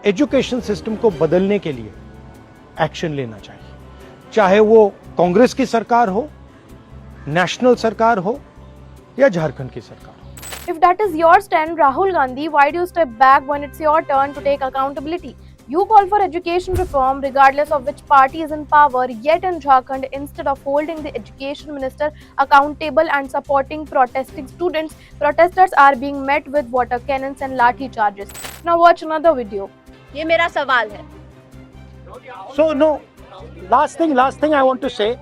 Education system को बदलने के लिए एक्शन लेना चाहिए, चाहे वो कांग्रेस की सरकार हो, नेशनल सरकार हो या झारखंड की सरकार हो। If that is your stand, Rahul Gandhi, why do you step back when it's your turn to take accountability? You call for education reform regardless of which party is in power, yet in Jharkhand, instead of holding the education minister accountable and supporting protesting students, protesters are being met with water cannons and lathi charges. Now watch another video. ये मेरा सवाल है। So no, last thing I want to say.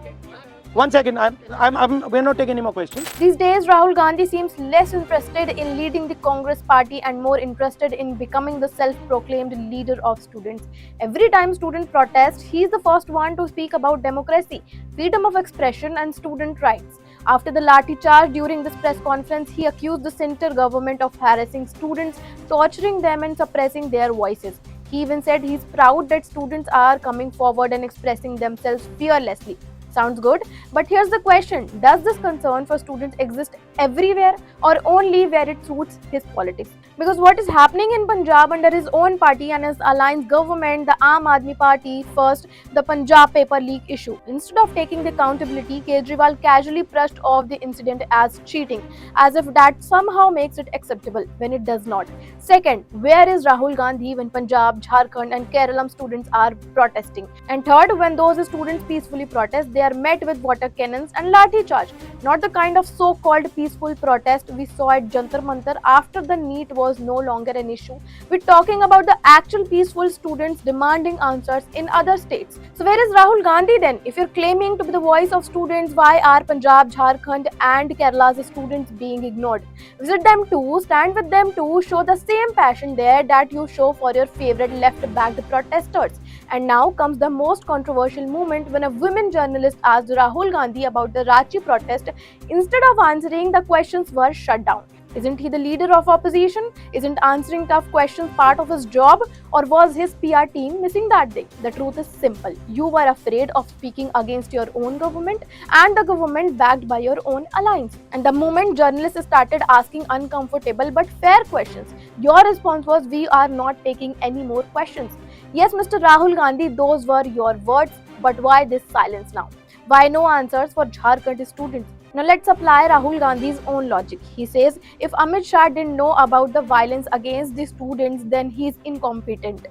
One second, we're not taking any more questions. These days, Rahul Gandhi seems less interested in leading the Congress party and more interested in becoming the self-proclaimed leader of students. Every time students protest, he is the first one to speak about democracy, freedom of expression and student rights. After the lathi charge during this press conference, he accused the center government of harassing students, torturing them and suppressing their voices. He even said he's proud that students are coming forward and expressing themselves fearlessly. Sounds good, but here's the question: does this concern for students exist everywhere or only where it suits his politics? Because what is happening in Punjab under his own party and his alliance government, the Aam Aadmi Party, first the Punjab paper leak issue. Instead of taking the accountability, Kejriwal casually brushed off the incident as cheating, as if that somehow makes it acceptable when it does not. Second, where is Rahul Gandhi when Punjab, Jharkhand and Kerala students are protesting? And third, when those students peacefully protest, they are met with water cannons and lathi charge. Not the kind of so-called peaceful protest we saw at Jantar Mantar after the NEET was no longer an issue. We're talking about the actual peaceful students demanding answers in other states. So where is Rahul Gandhi then? If you're claiming to be the voice of students, why are Punjab, Jharkhand and Kerala's students being ignored? Visit them too, stand with them too, show the same passion there that you show for your favorite left-backed protesters. And now comes the most controversial moment when a women journalist asked Rahul Gandhi about the Ranchi protest. Instead of answering, the questions were shut down. Isn't he the leader of opposition? Isn't answering tough questions part of his job? Or was his PR team missing that day? The truth is simple. You were afraid of speaking against your own government and the government backed by your own alliance. And the moment journalists started asking uncomfortable but fair questions, your response was, "We are not taking any more questions." Yes, Mr. Rahul Gandhi, those were your words, but why this silence now? Why no answers for Jharkhand students? Now let's apply Rahul Gandhi's own logic. He says if Amit Shah didn't know about the violence against the students, then he's incompetent.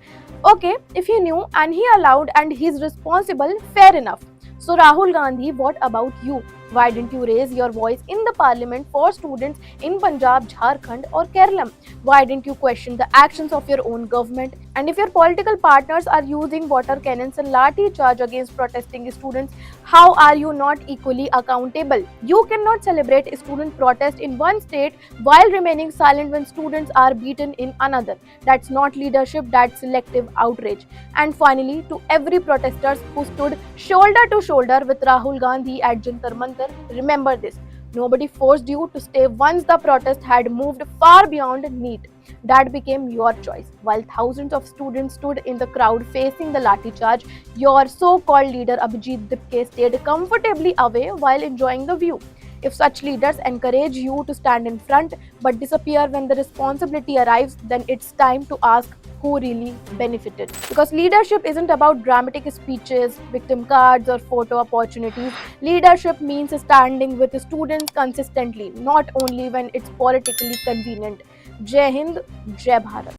Okay, if he knew and he allowed and he's responsible, fair enough. So Rahul Gandhi, what about you? Why didn't you raise your voice in the parliament for students in Punjab, Jharkhand or Kerala? Why didn't you question the actions of your own government? And if your political partners are using water cannons and lathi charge against protesting students, how are you not equally accountable? You cannot celebrate a student protest in one state while remaining silent when students are beaten in another. That's not leadership, that's selective outrage. And finally, to every protesters who stood shoulder to shoulder with Rahul Gandhi at Jantar Mantar, remember this: nobody forced you to stay once the protest had moved far beyond NEET. That became your choice. While thousands of students stood in the crowd facing the lathi charge, your so-called leader Abhijit Dipke stayed comfortably away while enjoying the view. If such leaders encourage you to stand in front but disappear when the responsibility arrives, then it's time to ask who really benefited. Because leadership isn't about dramatic speeches, victim cards or photo opportunities. Leadership means standing with students consistently, not only when it's politically convenient. Jai Hind, Jai Bharat.